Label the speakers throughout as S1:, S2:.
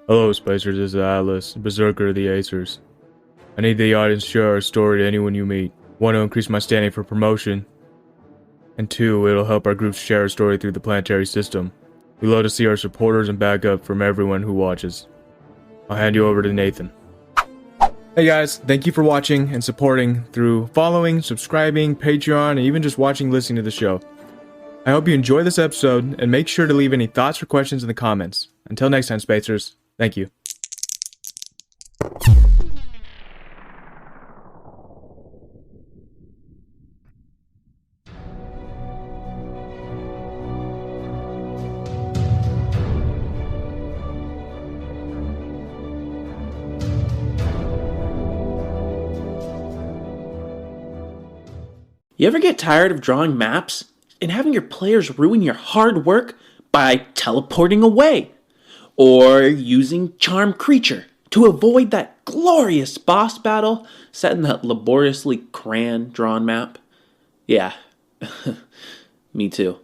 S1: Hello, Spacers. This is Atlas, Berserker of the Acers. I need the audience to share our story to anyone you meet. One, to increase my standing for promotion. And two, it'll help our group share our story through the planetary system. We love to see our supporters and backup from everyone who watches. I'll hand you over to Nathan. Hey guys, thank you for watching and supporting through following, subscribing, Patreon, and even just watching, listening to the show. I hope you enjoy this episode, and make sure to leave any thoughts or questions in the comments. Until next time, Spacers, thank you.
S2: You ever get tired of drawing maps and having your players ruin your hard work by teleporting away? Or using Charm Creature to avoid that glorious boss battle set in that laboriously crayon-drawn map? Yeah, me too.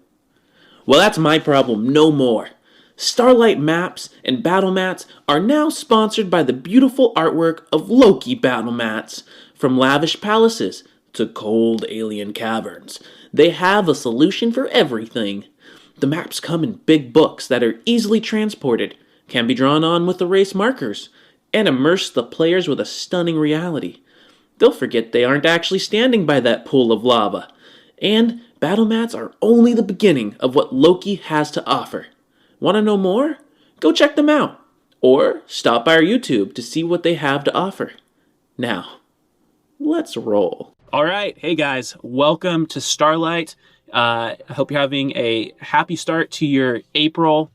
S2: Well, that's my problem no more. Starlight maps and battle mats are now sponsored by the beautiful artwork of Loki battle mats. From lavish palaces to cold alien caverns, they have a solution for everything. The maps come in big books that are easily transported, can be drawn on with erase markers, and immerse the players with a stunning reality. They'll forget they aren't actually standing by that pool of lava. And battle mats are only the beginning of what Loki has to offer. Want to know more? Go check them out, or stop by our YouTube to see what they have to offer. Now, let's roll. All right, hey guys, welcome to Starlight. I hope you're having a happy start to your April.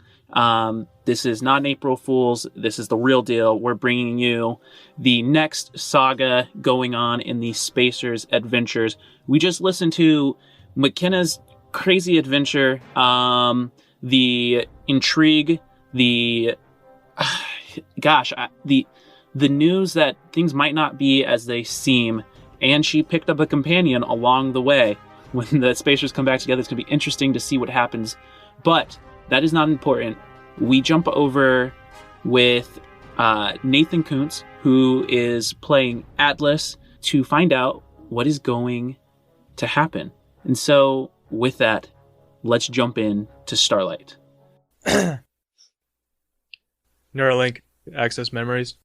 S2: This is not an April Fool's. This is the real deal. We're bringing you the next saga going on in the Spacers Adventures. We just listened to McKenna's crazy adventure, the intrigue, the news that things might not be as they seem. And she picked up a companion along the way. When the Spacers come back together, it's going to be interesting to see what happens. But that is not important. We jump over with Nathan Kuntz, who is playing Atlas, to find out what is going to happen. And so, with that, let's jump in to Starlight.
S1: Neuralink, access memories.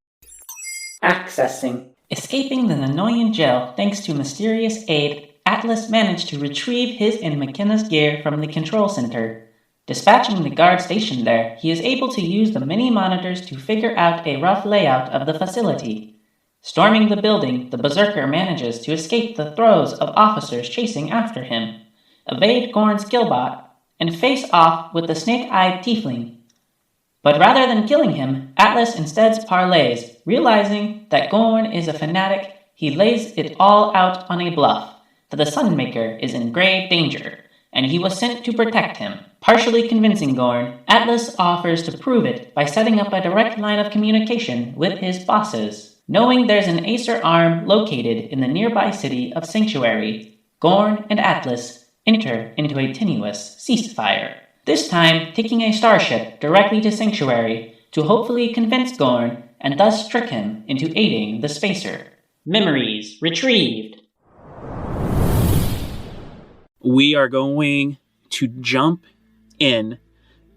S3: Accessing. Escaping the Nanoyan jail thanks to mysterious aid, Atlas managed to retrieve his and McKenna's gear from the control center. Dispatching the guard stationed there, he is able to use the mini monitors to figure out a rough layout of the facility. Storming the building, the Berserker manages to escape the throes of officers chasing after him, evade Gorn's killbot, and face off with the snake-eyed tiefling. But rather than killing him, Atlas instead parlays, realizing that Gorn is a fanatic. He lays it all out on a bluff, that the Sunmaker is in grave danger, and he was sent to protect him. Partially convincing Gorn, Atlas offers to prove it by setting up a direct line of communication with his bosses. Knowing there's an Acer arm located in the nearby city of Sanctuary, Gorn and Atlas enter into a tenuous ceasefire. This time, taking a starship directly to Sanctuary to hopefully convince Gorn and thus trick him into aiding the Spacer. Memories retrieved.
S2: We are going to jump in,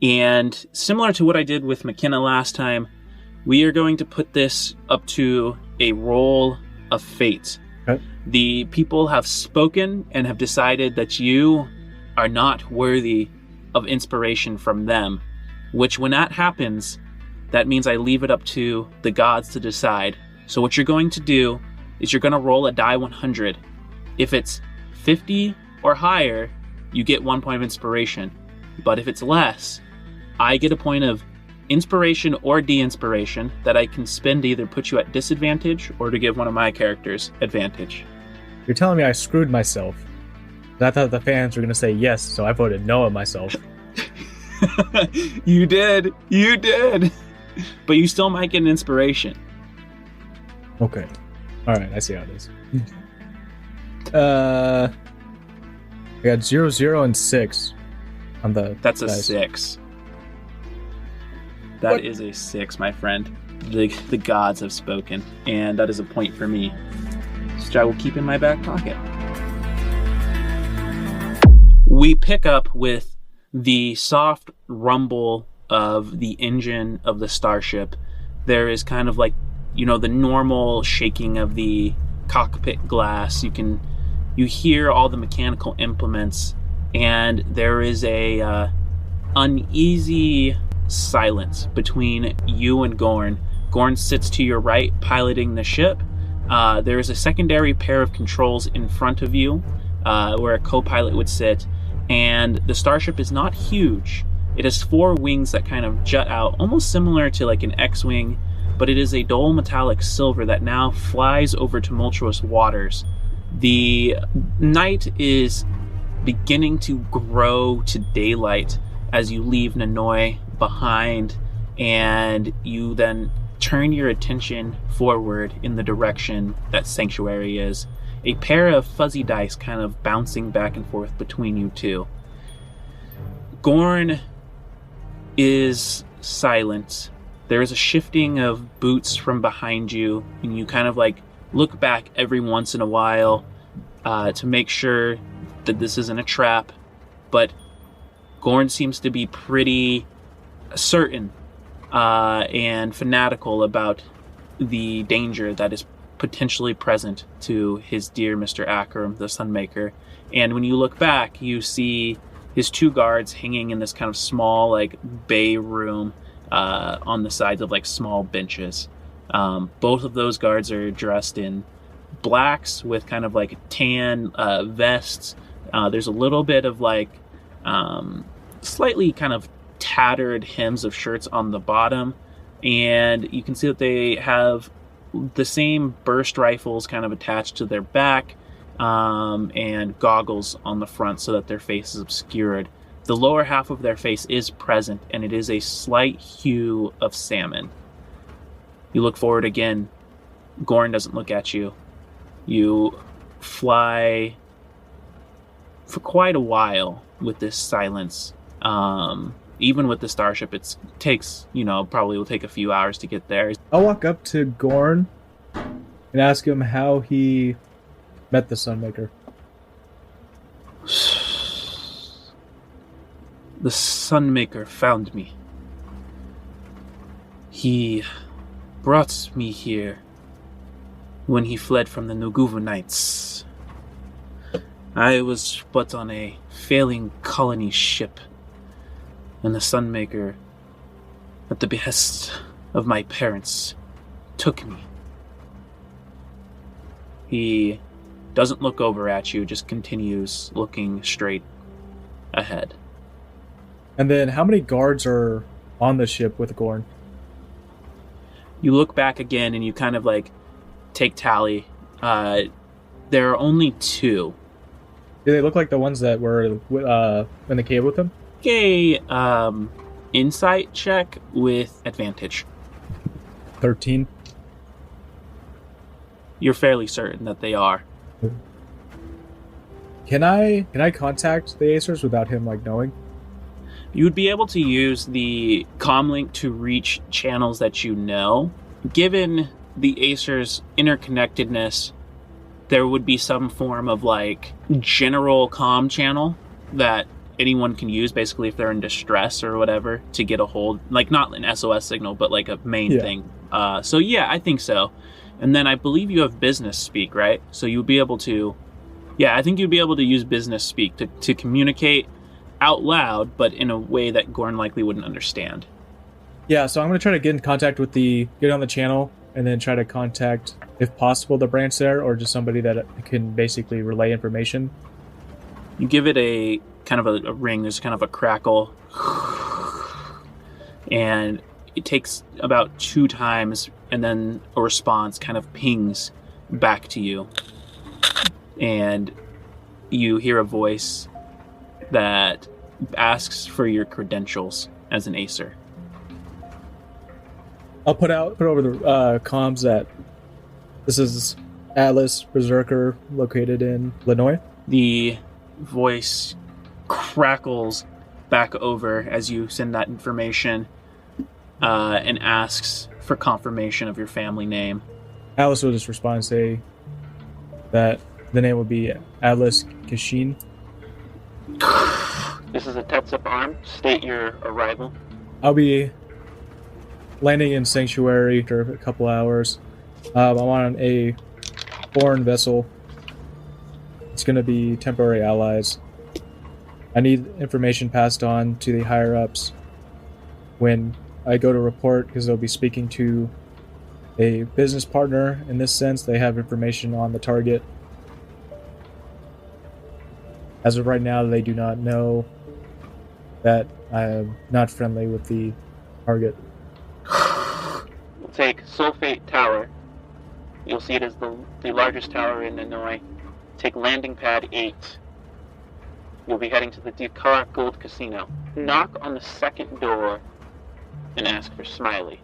S2: and similar to what I did with McKenna last time, we are going to put this up to a roll of fate.
S1: Okay.
S2: The people have spoken and have decided that you are not worthy of inspiration from them, which when that happens, that means I leave it up to the gods to decide. So what you're going to do is you're going to roll a die 100. If it's 50 or higher, you get 1 point of inspiration. But if it's less, I get a point of inspiration or de-inspiration that I can spend to either put you at disadvantage or to give one of my characters advantage.
S1: You're telling me I screwed myself. I thought the fans were going to say yes, so I voted no at myself.
S2: You did. But you still might get an inspiration.
S1: Okay. Alright, I see how it is. I got 0, 0, and 6 on the
S2: That's a
S1: dice.
S2: 6. That is a 6, my friend. The gods have spoken, and that is a point for me, which I will keep in my back pocket. We pick up with the soft rumble of the engine of the starship. There is kind of like, the normal shaking of the cockpit glass. You hear all the mechanical implements, and there is a uneasy silence between you and Gorn. Gorn sits to your right, piloting the ship. There is a secondary pair of controls in front of you, where a co-pilot would sit, and the starship is not huge. It has 4 wings that kind of jut out, almost similar to like an X-wing, but it is a dull metallic silver that now flies over tumultuous waters. The night is beginning to grow to daylight as you leave Nanoy behind, and you then turn your attention forward in the direction that Sanctuary is. A pair of fuzzy dice kind of bouncing back and forth between you two. Gorn is silent. There is a shifting of boots from behind you, and you kind of like look back every once in a while to make sure that this isn't a trap, but Gorn seems to be pretty certain and fanatical about the danger that is potentially present to his dear Mr. Akram, the Sunmaker. And when you look back, you see his 2 guards hanging in this kind of small, like, bay room on the sides of, like, small benches. Both of those guards are dressed in blacks with kind of, like, tan vests. There's a little bit of, like, slightly kind of tattered hems of shirts on the bottom. And you can see that they have the same burst rifles kind of attached to their back, and goggles on the front so that their face is obscured. The lower half of their face is present, and it is a slight hue of salmon. You look forward again. Gorn doesn't look at you. You fly for quite a while with this silence. Even with the starship, it takes, probably will take a few hours to get there.
S1: I'll walk up to Gorn and ask him how he met the Sunmaker.
S2: The Sunmaker found me. He brought me here when he fled from the Nuguva Knights. I was but on a failing colony ship, and the Sunmaker, at the behest of my parents, took me. He doesn't look over at you, just continues looking straight ahead.
S1: And then how many guards are on the ship with Gorn?
S2: You look back again and you kind of like take tally. There are only 2.
S1: Do they look like the ones that were in the cave with him?
S2: Okay, insight check with advantage.
S1: 13.
S2: You're fairly certain that they are.
S1: Can I contact the Acers without him knowing?
S2: You would be able to use the comlink to reach channels that you know. Given the Acers' interconnectedness, there would be some form of general comm channel that anyone can use, basically, if they're in distress or whatever, to get a hold, not an SOS signal, but a main thing. So yeah, I think so. And then I believe you have business speak, right? So you'd be able to, I think you'd be able to use business speak to communicate out loud, but in a way that Gorn likely wouldn't understand.
S1: Yeah, so I'm going to try to get in contact with get on the channel, and then try to contact, if possible, the branch there, or just somebody that can basically relay information.
S2: You give it a kind of a ring, there's kind of a crackle, and it takes about 2 times, and then a response kind of pings back to you. And you hear a voice that asks for your credentials as an Acer.
S1: I'll put over the comms that this is Atlas Berserker located in Illinois.
S2: The voice crackles back over as you send that information. and asks for confirmation of your family name.
S1: Alice will just respond and say that the name would be Atlas Kashin.
S4: This is a Tetsup arm. State your arrival.
S1: I'll be landing in Sanctuary after a couple hours. I'm on a foreign vessel. It's going to be temporary allies. I need information passed on to the higher-ups when I go to report, because they'll be speaking to a business partner. In this sense, they have information on the target. As of right now, they do not know that I am not friendly with the target.
S4: We'll take Sulfate Tower. You'll see it as the largest tower in Hanoi. Take landing pad 8. You'll be heading to the Dakar Gold Casino. Knock on the second door and ask for Smiley.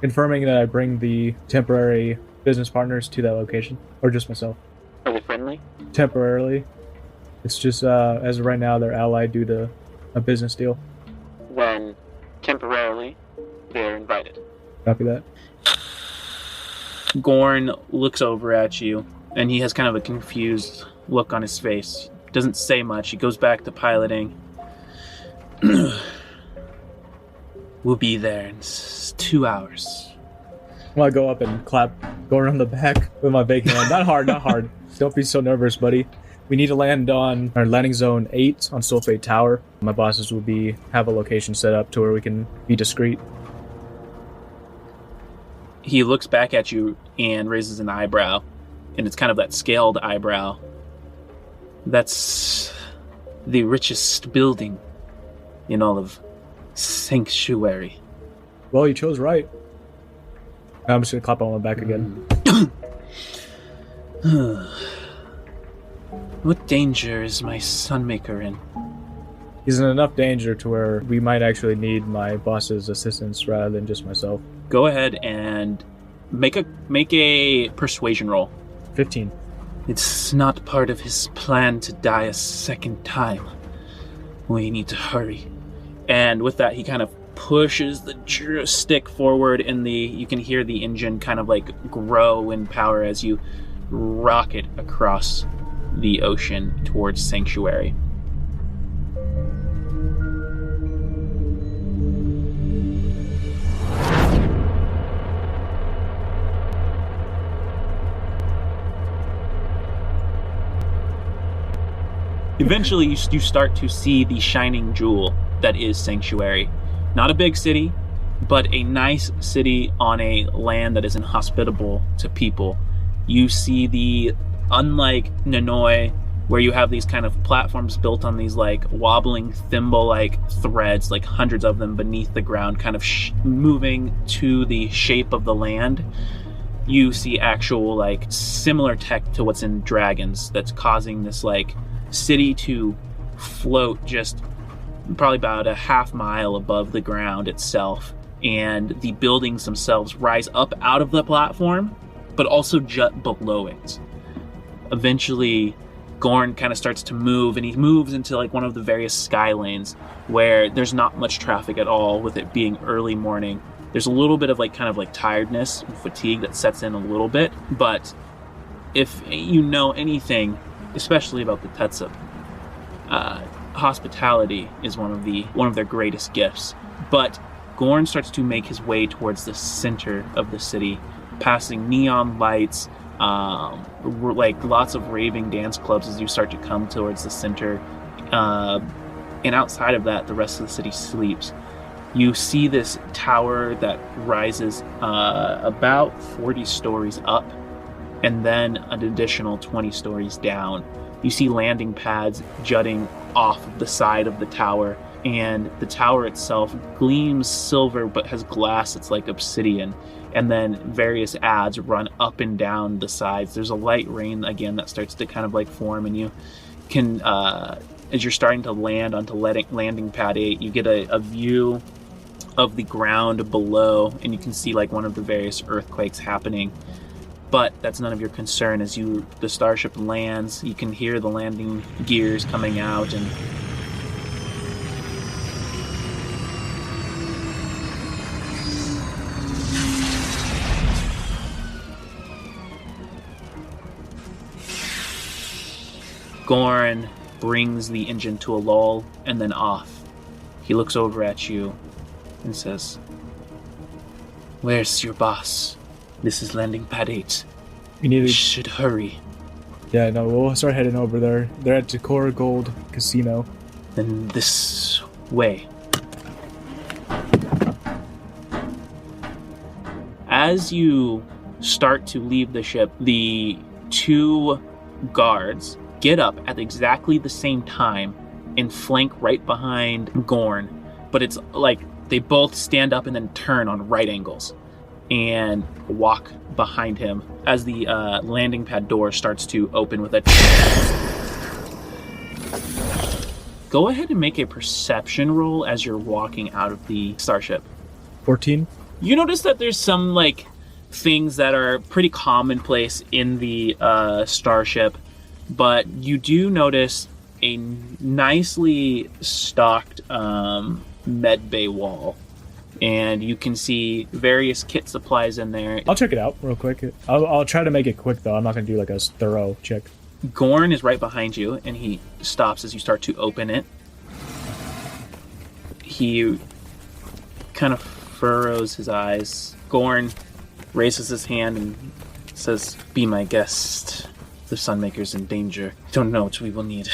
S1: Confirming that I bring the temporary business partners to that location, or just myself.
S4: Are they friendly?
S1: Temporarily. It's just, as of right now, they're allied due to a business deal.
S4: Then, temporarily, they're invited.
S1: Copy that.
S2: Gorn looks over at you, and he has kind of a confused look on his face. Doesn't say much. He goes back to piloting. We'll be there in 2 hours.
S1: Well, I go up and clap Gorn on the back with my big hand. Not hard, not hard. Don't be so nervous, buddy. We need to land on our landing zone 8 on Sulfate Tower. My bosses will have a location set up to where we can be discreet.
S2: He looks back at you and raises an eyebrow, and it's kind of that scaled eyebrow. That's the richest building in all of Sanctuary.
S1: Well, you chose right. I'm just going to clap on my back again.
S2: What danger is my Sunmaker in?
S1: He's in enough danger to where we might actually need my boss's assistance rather than just myself.
S2: Go ahead and make a persuasion roll.
S1: 15.
S2: It's not part of his plan to die a second time. We need to hurry. And with that, he kind of pushes the stick forward, and you can hear the engine kind of like grow in power as you rocket across the ocean towards Sanctuary. Eventually, you start to see the shining jewel that is Sanctuary. Not a big city, but a nice city on a land that is inhospitable to people. You see unlike Nanoi, where you have these kind of platforms built on these like wobbling thimble-like threads, like hundreds of them beneath the ground, kind of moving to the shape of the land. You see actual like similar tech to what's in Dragons that's causing this like city to float just probably about a half mile above the ground itself, and the buildings themselves rise up out of the platform but also jut below it. Eventually Gorn kind of starts to move, and he moves into like one of the various sky lanes where there's not much traffic at all, with it being early morning. There's a little bit of like kind of like tiredness and fatigue that sets in a little bit, but if you know anything especially about the Tetsup, hospitality is one of their greatest gifts. But Gorn starts to make his way towards the center of the city, passing neon lights, like lots of raving dance clubs as you start to come towards the center. And outside of that, the rest of the city sleeps. You see this tower that rises about 40 stories up, and then an additional 20 stories down. You see landing pads jutting off the side of the tower, and the tower itself gleams silver but has glass that's like obsidian, and then various ads run up and down the sides. There's a light rain again that starts to kind of like form, and you can, as you're starting to land onto landing pad 8, you get a view of the ground below, and you can see like one of the various earthquakes happening. But that's none of your concern. As the starship lands, you can hear the landing gears coming out, and Gorn brings the engine to a lull and then off. He looks over at you and says, "Where's your boss? This is landing pad 8.
S1: We
S2: should hurry."
S1: Yeah, no, we'll start heading over there. They're at Decor Gold Casino.
S2: "Then this way." As you start to leave the ship, the two guards get up at exactly the same time and flank right behind Gorn. But it's like they both stand up and then turn on right angles and walk behind him as the landing pad door starts to open with a... Go ahead and make a perception roll as you're walking out of the starship.
S1: 14.
S2: You notice that there's some, like, things that are pretty commonplace in the starship, but you do notice a nicely stocked med bay wall, and you can see various kit supplies in there.
S1: I'll check it out real quick. I'll try to make it quick, though. I'm not going to do, like, a thorough check.
S2: Gorn is right behind you, and he stops as you start to open it. He kind of furrows his eyes. Gorn raises his hand and says, "Be my guest. The Sunmaker's in danger. Don't know what we will need."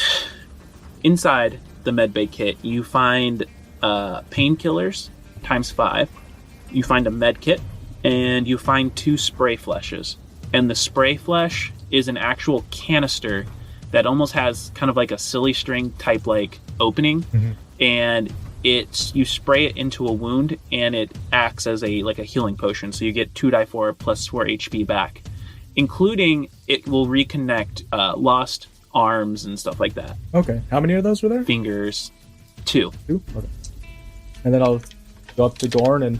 S2: Inside the medbay kit, you find painkillers ×5. You find a med kit, and you find 2 spray fleshes. And the spray flesh is an actual canister that almost has kind of like a silly string type like opening, and you spray it into a wound, and it acts as a healing potion. So you get 2d4 plus 4 HP back, including it will reconnect lost arms and stuff like that.
S1: Okay. How many of those were there?
S2: Fingers, 2.
S1: 2? Okay. And then I'll go up to Gorn and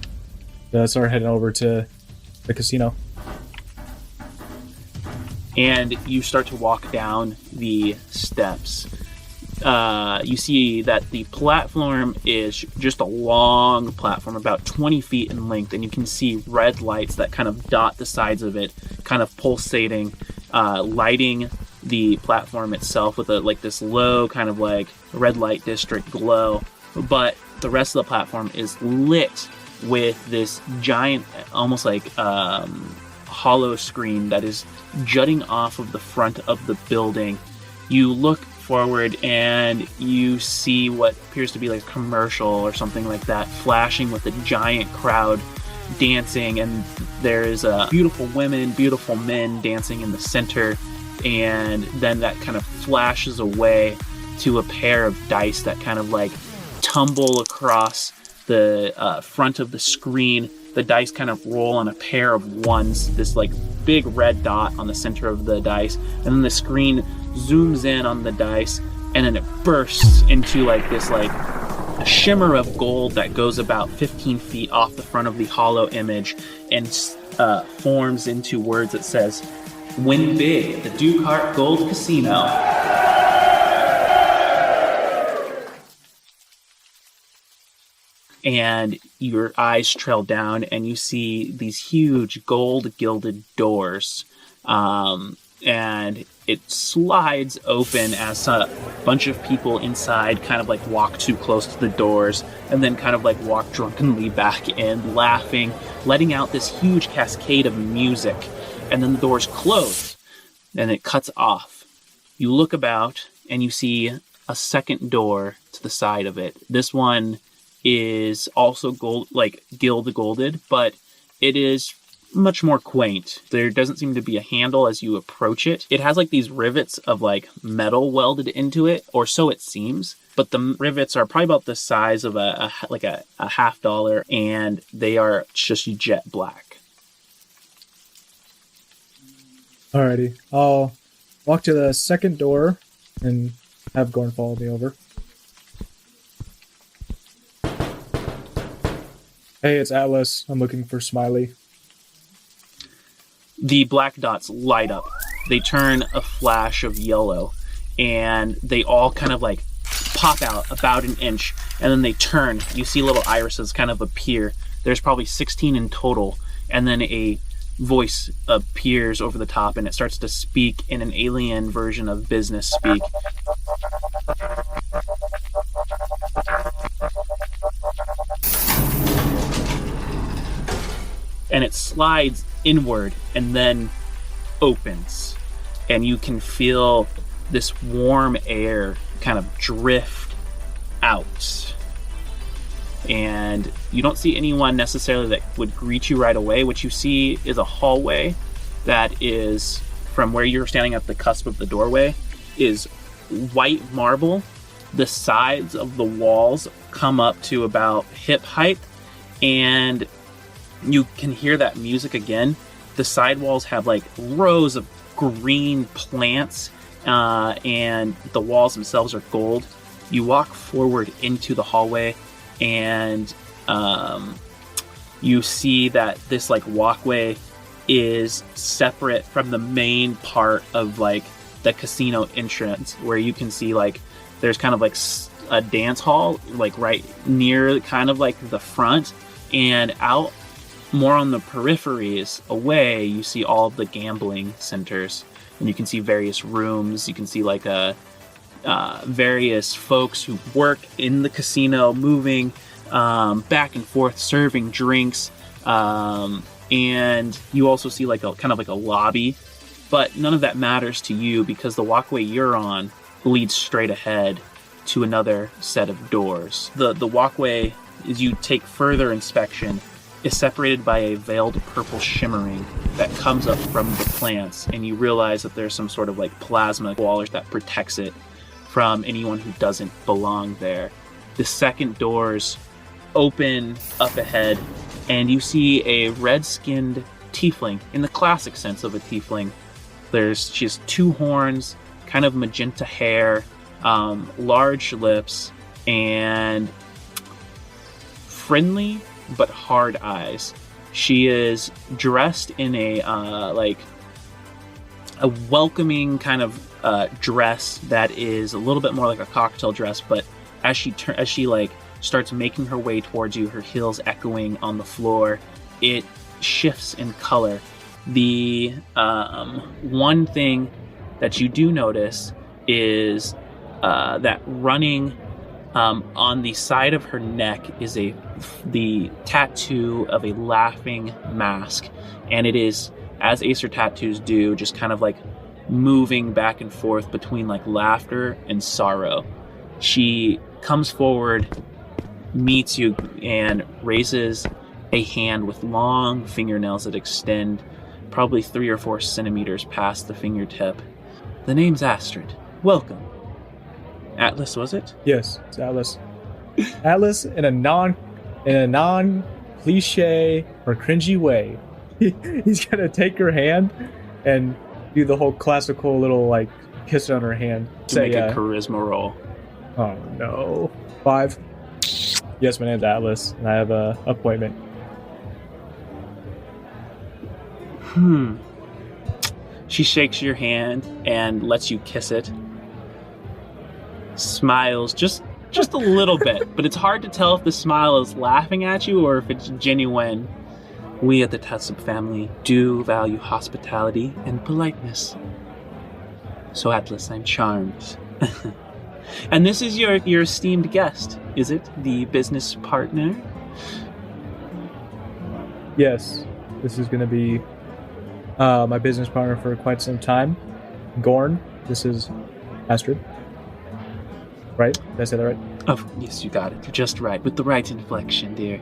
S1: start heading over to the casino.
S2: And you start to walk down the steps. You see that the platform is just a long platform, about 20 feet in length, and you can see red lights that kind of dot the sides of it, kind of pulsating, lighting the platform itself with this low kind of like red light district glow. But the rest of the platform is lit with this giant, almost like hollow screen that is jutting off of the front of the building. You look forward and you see what appears to be like a commercial or something like that, flashing with a giant crowd dancing, and there's beautiful women, beautiful men dancing in the center, and then that kind of flashes away to a pair of dice that kind of like tumble across the front of the screen. The dice kind of roll on a pair of ones, this like big red dot on the center of the dice, and then the screen zooms in on the dice, and then it bursts into like this like a shimmer of gold that goes about 15 feet off the front of the hollow image and forms into words that says, "Win big, the Duke Harp Gold Casino." And your eyes trail down and you see these huge gold gilded doors. And it slides open as a bunch of people inside kind of like walk too close to the doors and then kind of like walk drunkenly back in, laughing, letting out this huge cascade of music. And then the doors close and it cuts off. You look about and you see a second door to the side of it. This one is also gilded, but it is much more quaint. There doesn't seem to be a handle as you approach it. It has like these rivets of like metal welded into it, or so it seems. But the rivets are probably about the size of a $50, and they are just jet black.
S1: Alrighty, I'll walk to the second door and have Gorn follow me over. Hey, it's Atlas. I'm looking for Smiley.
S2: The black dots light up. They turn a flash of yellow, and they all kind of like pop out about an inch, and then they turn. You see little irises kind of appear. There's probably 16 in total, and then a voice appears over the top, and it starts to speak in an alien version of business speak. And it slides inward and then opens, and you can feel this warm air kind of drift out. And you don't see anyone necessarily that would greet you right away. What you see is a hallway that is, from where you're standing at the cusp of the doorway, is white marble. The sides of the walls come up to about hip height, and you can hear that music again. The side walls have like rows of green plants, and the walls themselves are gold. You walk forward into the hallway, and you see that this like walkway is separate from the main part of like the casino entrance, where you can see like there's kind of like a dance hall like right near kind of like the front, and out more on the peripheries away you see all of the gambling centers, and you can see various rooms. You can see like various folks who work in the casino moving back and forth serving drinks, and you also see like a kind of like a lobby, but none of that matters to you because the walkway you're on leads straight ahead to another set of doors. The walkway, as you take further inspection, is separated by a veiled purple shimmering that comes up from the plants, and you realize that there's some sort of like plasma wall that protects it from anyone who doesn't belong there. The second doors open up ahead, and you see a red-skinned tiefling, in the classic sense of a tiefling. She has two horns, kind of magenta hair, large lips, and friendly but hard eyes. She is dressed in a welcoming kind of dress that is a little bit more like a cocktail dress, but as she like starts making her way towards you, her heels echoing on the floor, it shifts in color. The one thing that you do notice is that running on the side of her neck is the tattoo of a laughing mask, and it is, as Acer tattoos do, just kind of like moving back and forth between like laughter and sorrow. She comes forward, meets you, and raises a hand with long fingernails that extend probably 3 or 4 centimeters past the fingertip. The name's Astrid. Welcome. Atlas, was it?
S1: Yes, it's Atlas. Atlas in a non cliche or cringy way. He's gonna take her hand and do the whole classical little like kiss on her hand.
S2: Make a charisma roll.
S1: Oh no. 5. Yes, my name's Atlas, and I have a appointment.
S2: She shakes your hand and lets you kiss it. Smiles just a little bit, but it's hard to tell if the smile is laughing at you or if it's genuine. We at the Tatsup family do value hospitality and politeness. So Atlas, I'm charmed. And this is your esteemed guest, is it? The business partner?
S1: Yes, this is going to be my business partner for quite some time. Gorn, this is Astrid. Right? Did I say that right?
S2: Oh, yes, you got it. You're just right, with the right inflection, dear.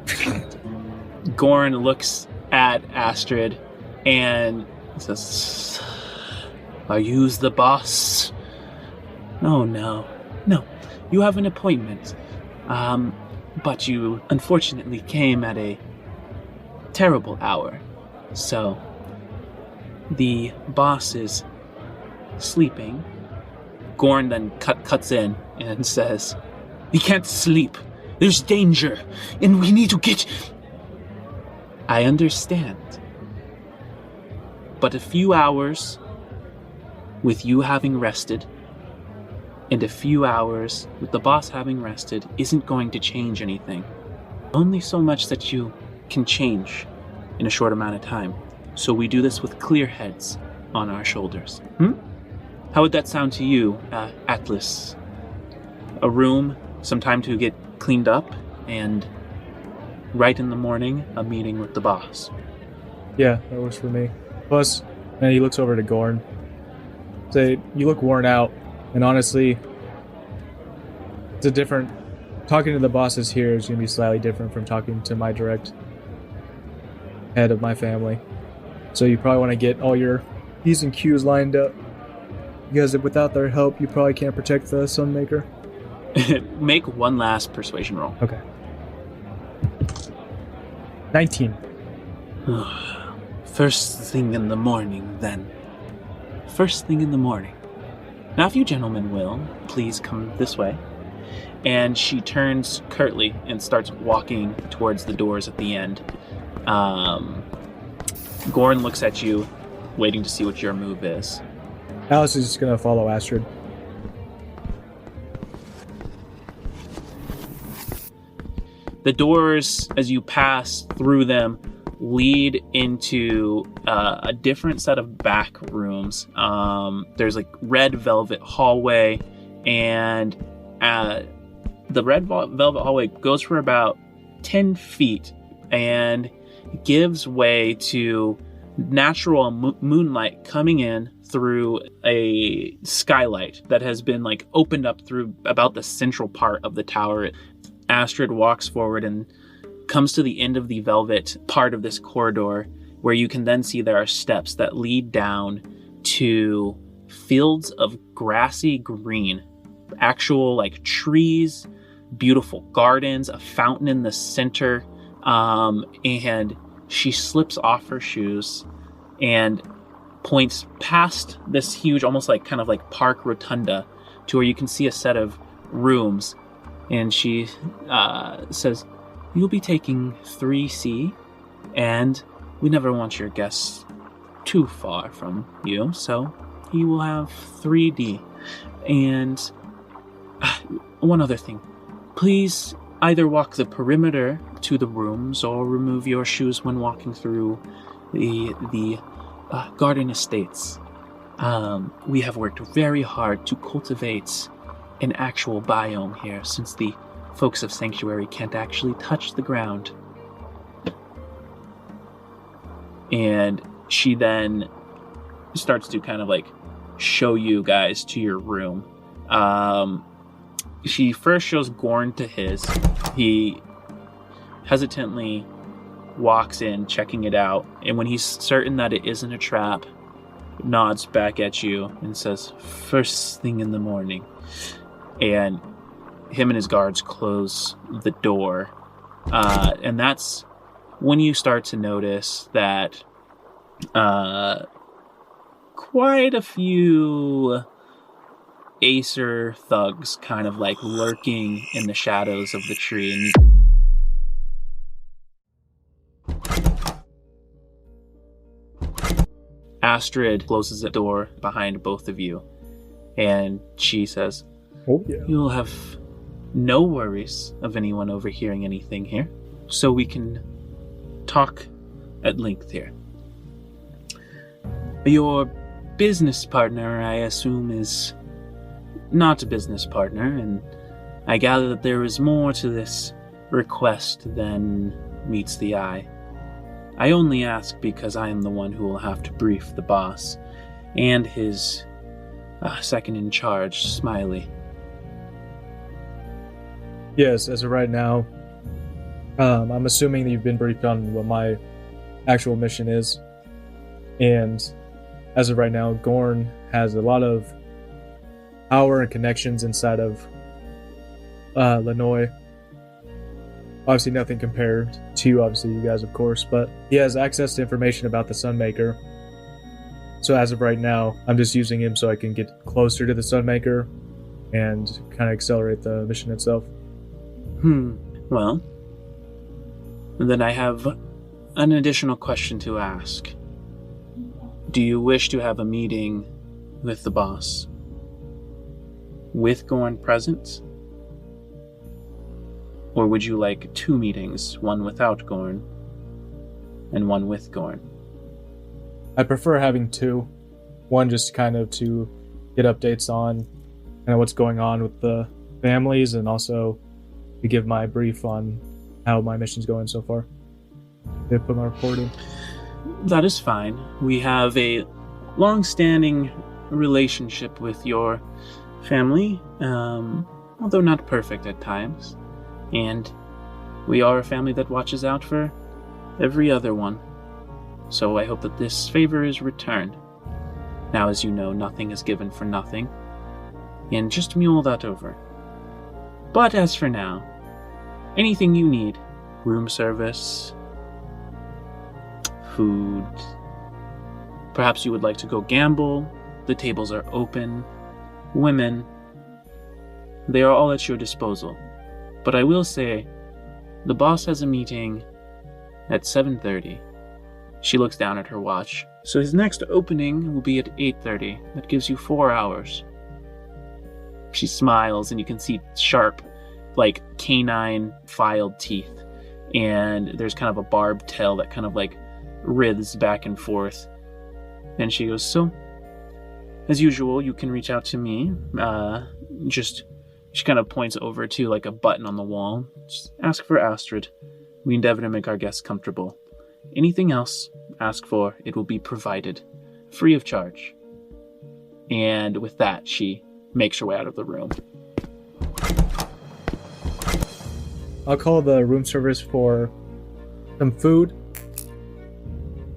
S2: Gorn looks at Astrid and says, "Are you the boss?" "Oh, no. No, you have an appointment. But you unfortunately came at a terrible hour. So, the boss is sleeping." Gorn then cuts in and says, "He can't sleep. There's danger, and we need to get..." "I understand. But a few hours with you having rested and a few hours with the boss having rested isn't going to change anything. Only so much that you can change in a short amount of time. So we do this with clear heads on our shoulders. How would that sound to you, Atlas? A room, some time to get cleaned up, and right in the morning, a meeting with the boss.
S1: Yeah, that works for me. Plus, and he looks over to Gorn. Say, you look worn out, and honestly, it's a different... Talking to the bosses here is going to be slightly different from talking to my direct head of my family. So you probably want to get all your P's and Q's lined up. Because without their help, you probably can't protect the Sunmaker.
S2: Make one last persuasion roll.
S1: Okay. 19.
S2: First thing in the morning, then. First thing in the morning. Now, if you gentlemen will, please come this way. And she turns curtly and starts walking towards the doors at the end. Gorn looks at you, waiting to see what your move is.
S1: Alice is just going to follow Astrid.
S2: The doors, as you pass through them, lead into a different set of back rooms. There's like red velvet hallway, and the red velvet hallway goes for about 10 feet and gives way to natural moonlight coming in through a skylight that has been like opened up through about the central part of the tower. Astrid walks forward and comes to the end of the velvet part of this corridor, where you can then see there are steps that lead down to fields of grassy green, actual like trees, beautiful gardens, a fountain in the center, and she slips off her shoes and points past this huge, almost like kind of like park rotunda, to where you can see a set of rooms, and she says, "You'll be taking 3C, and we never want your guests too far from you, so you will have 3D. And one other thing, please either walk the perimeter to the rooms or remove your shoes when walking through the garden estates. We have worked very hard to cultivate an actual biome here, since the folks of Sanctuary can't actually touch the ground." And she then starts to kind of like show you guys to your room. She first shows Gorn to his. He hesitantly walks in, checking it out, and when he's certain that it isn't a trap, nods back at you and says, "First thing in the morning." And him and his guards close the door. And that's when you start to notice that quite a few Acer thugs kind of like lurking in the shadows of the tree. And Astrid closes the door behind both of you, and she says,
S1: "Oh yeah.
S2: You'll have no worries of anyone overhearing anything here, so we can talk at length here. Your business partner, I assume, is not a business partner, and I gather that there is more to this request than meets the eye. I only ask because I am the one who will have to brief the boss and his second in charge, Smiley."
S1: Yes, as of right now, I'm assuming that you've been briefed on what my actual mission is. And as of right now, Gorn has a lot of power and connections inside of Lanoy. Obviously nothing compared to, obviously, you guys, of course, but he has access to information about the Sunmaker. So as of right now, I'm just using him so I can get closer to the Sunmaker and kind of accelerate the mission itself.
S2: Well, then I have an additional question to ask. Do you wish to have a meeting with the boss with Gorn present? Or would you like two meetings, one without Gorn and one with Gorn?
S1: I prefer having two. One just kind of to get updates on kind of what's going on with the families, and also to give my brief on how my mission's going so far. They put my report in.
S5: That is fine. We have a long-standing relationship with your family, although not perfect at times. And we are a family that watches out for every other one. So I hope that this favor is returned. Now, as you know, nothing is given for nothing. And just mule that over. But as for now, anything you need, room service, food, perhaps you would like to go gamble, the tables are open, women, they are all at your disposal. But I will say, the boss has a meeting at 7:30. She looks down at her watch. So his next opening will be at 8:30. That gives you 4 hours. She smiles, and you can see sharp, like canine filed teeth. And there's kind of a barbed tail that kind of like writhes back and forth. And she goes, so, as usual, you can reach out to me. She kind of points over to like a button on the wall. Just ask for Astrid. We endeavor to make our guests comfortable. Anything else, ask for, it will be provided, free of charge. And with that, she makes her way out of the room.
S1: I'll call the room service for some food.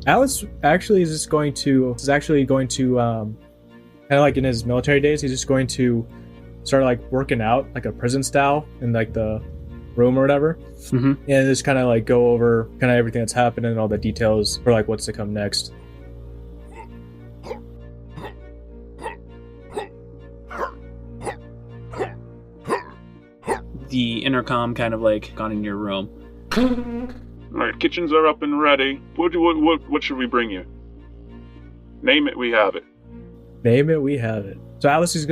S1: Alice actually is going to kind of like in his military days, he's just going to start like working out like a prison style in like the room or whatever.
S5: Mm-hmm.
S1: And just kind of like go over kind of everything that's happened and all the details for like what's to come next.
S5: The intercom kind of like gone in your room.
S6: Alright, kitchens are up and ready. What should we bring you? Name it, we have it.
S1: Name it, we have it. So Alice is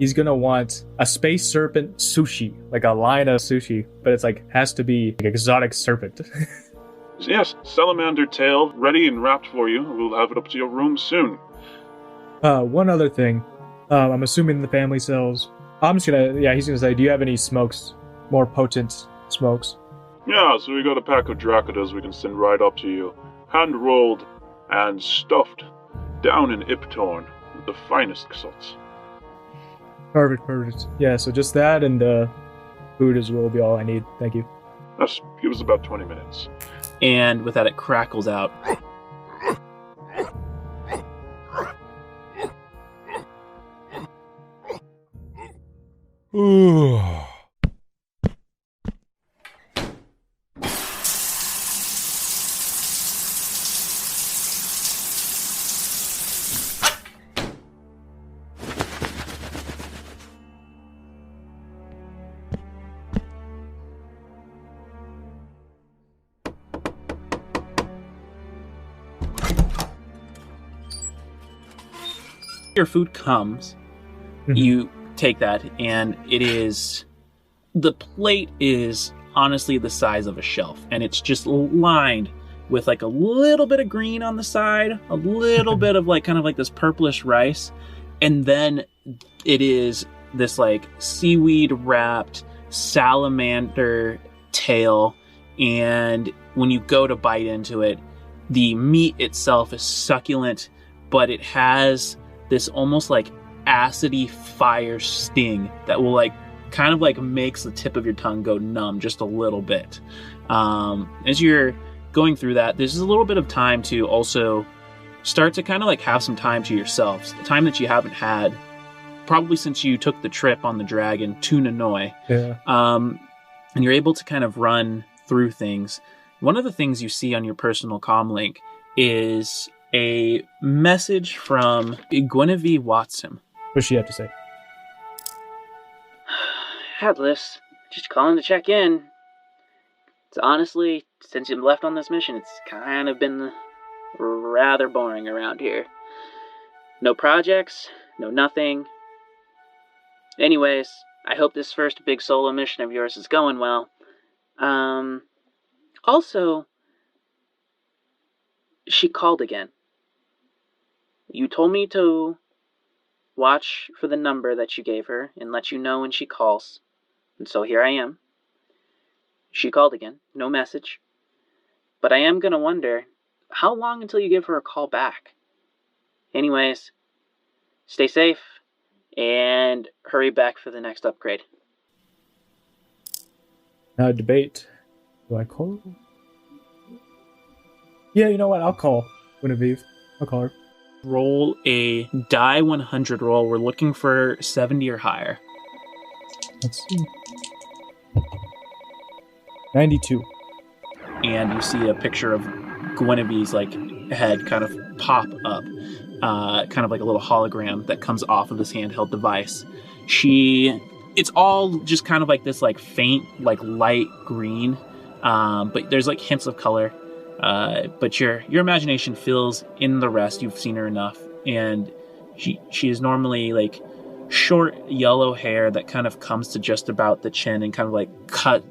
S1: he's gonna want a space serpent sushi, like a line of sushi, but it's like, has to be like exotic serpent.
S6: Yes, salamander tail, ready and wrapped for you. We'll have it up to your room soon.
S1: One other thing. I'm assuming the family sells. He's gonna say, do you have any smokes? More potent smokes?
S6: Yeah, so we got a pack of Dracadas we can send right up to you. Hand-rolled and stuffed down in Iptorn with the finest salts.
S1: Perfect. Yeah, so just that and food as well will be all I need. Thank you.
S6: Give us about 20 minutes.
S5: And with that, it crackles out. Your food comes, you take that, and the plate is honestly the size of a shelf, and it's just lined with like a little bit of green on the side, a little bit of like kind of like this purplish rice, and then it is this like seaweed wrapped salamander tail, and when you go to bite into it, the meat itself is succulent, but it has this almost like acidy fire sting that will like kind of like makes the tip of your tongue go numb just a little bit. As you're going through that, there's a little bit of time to also start to kind of like have some time to yourselves, the time that you haven't had probably since you took the trip on the dragon to Nanoi.
S1: Yeah.
S5: And you're able to kind of run through things. One of the things you see on your personal comm link is a message from Guinevere Watson.
S1: What's she have to say?
S7: Atlas, just calling to check in. It's honestly, since you've left on this mission, it's kind of been rather boring around here. No projects, no nothing. Anyways, I hope this first big solo mission of yours is going well. Also, she called again. You told me to watch for the number that you gave her and let you know when she calls. And so here I am. She called again. No message. But I am going to wonder, how long until you give her a call back? Anyways, stay safe and hurry back for the next upgrade.
S1: Now a debate. Do I call her? Yeah, you know what? I'll call Guinevere. I'll call her.
S5: Roll a die 100 roll. We're looking for 70 or higher.
S1: Let's see. 92.
S5: And you see a picture of Guinevere's like head kind of pop up, kind of like a little hologram that comes off of this handheld device. It's all just kind of like this like faint like light green, but there's like hints of color. But your imagination fills in the rest. You've seen her enough, and she is normally like short yellow hair that kind of comes to just about the chin and kind of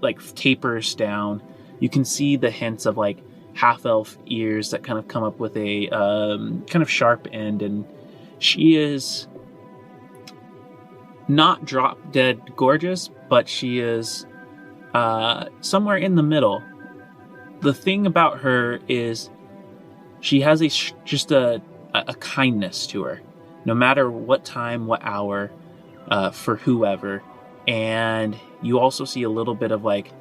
S5: like tapers down. You can see the hints of like half-elf ears that kind of come up with a kind of sharp end, and she is not drop-dead gorgeous, but she is somewhere in the middle. The thing about her is she has just a kindness to her, no matter what time, what hour, for whoever. And you also see a little bit of like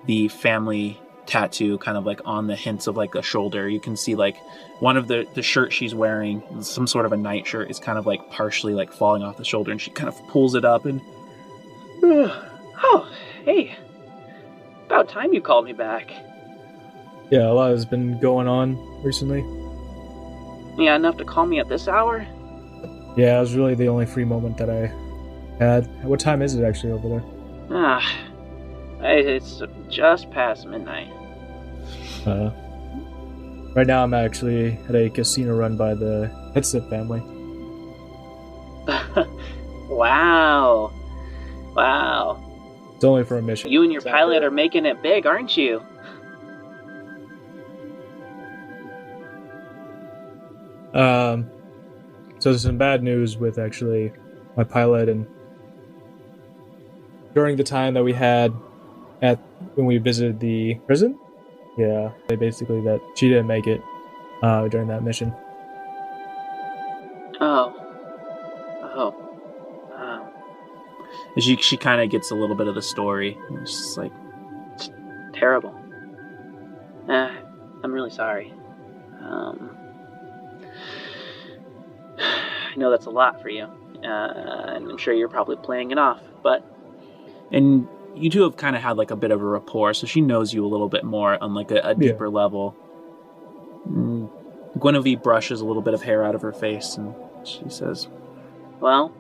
S5: the family tattoo kind of like on the hints of like a shoulder. You can see like one of the shirt she's wearing, some sort of a nightshirt, is kind of like partially like falling off the shoulder, and she kind of pulls it up and
S7: Oh, hey. About time you called me back.
S1: Yeah, a lot has been going on recently.
S7: Yeah, enough to call me at this hour?
S1: Yeah, it was really the only free moment that I had. What time is it actually over there?
S7: It's just past midnight.
S1: Right now I'm actually at a casino run by the Headset family.
S7: Wow.
S1: It's only for a mission.
S7: You and your pilot are making it big, aren't you?
S1: So there's some bad news with actually my pilot, and during the time that we had when we visited the prison, yeah, they basically that she didn't make it during that mission.
S5: she kind of gets a little bit of the story. It's just like,
S7: it's terrible. I'm really sorry. I know that's a lot for you, and I'm sure you're probably playing it off,
S5: and you two have kind of had like a bit of a rapport, so she knows you a little bit more on like a deeper level. Guinevere brushes a little bit of hair out of her face, and she says,
S7: well,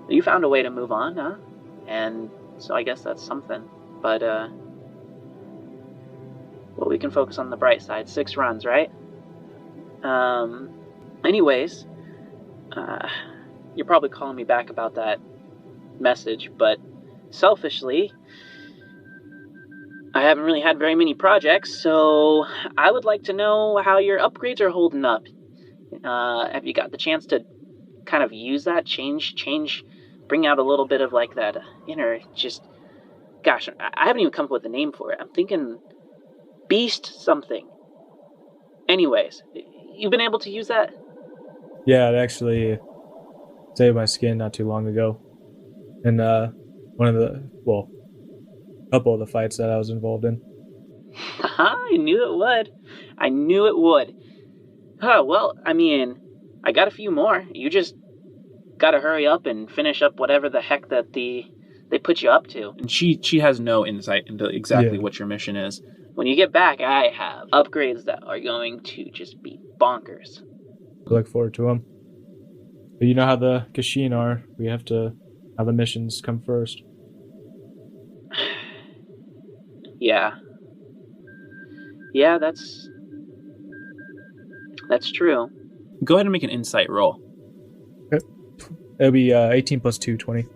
S7: you found a way to move on, huh? And so I guess that's something. But, well, we can focus on the bright side. 6 runs, right? Anyways, you're probably calling me back about that message, but selfishly, I haven't really had very many projects, so I would like to know how your upgrades are holding up. Have you got the chance to kind of use that, change, bring out a little bit of like that inner, just, gosh, I haven't even come up with a name for it. I'm thinking beast something. Anyways, you've been able to use that?
S1: Yeah, it actually saved my skin not too long ago. And one of the, well, couple of the fights that I was involved in.
S7: I knew it would. Well, I mean, I got a few more. You just gotta hurry up and finish up whatever the heck that they put you up to.
S5: And she has no insight into exactly what your mission is.
S7: When you get back, I have upgrades that are going to just be bonkers.
S1: I look forward to them. But you know how the Kashin are. We have to have the missions come first.
S7: Yeah, that's true.
S5: Go ahead and make an insight roll.
S1: Okay. It'll be 18 plus 2, 20.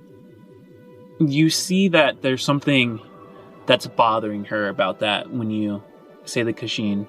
S5: You see that there's something that's bothering her about that when you say the Kashin.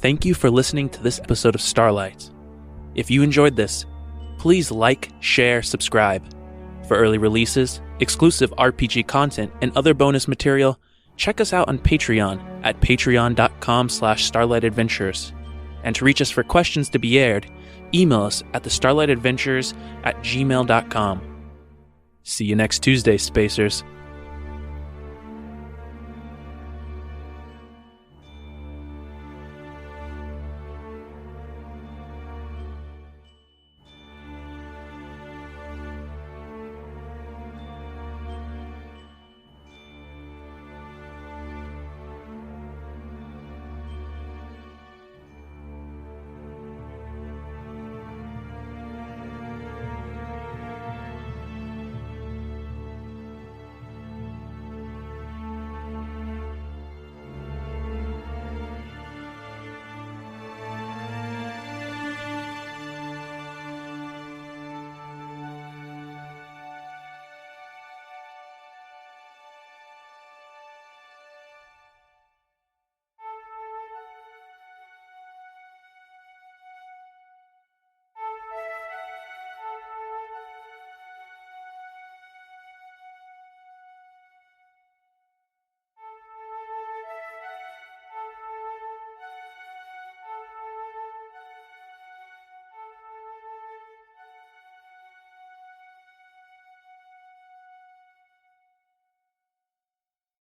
S5: Thank you for listening to this episode of Starlight. If you enjoyed this, please like, share, subscribe. For early releases, exclusive RPG content, and other bonus material, check us out on Patreon at patreon.com/starlightadventures. And to reach us for questions to be aired, email us at thestarlightadventures@gmail.com. See you next Tuesday, Spacers.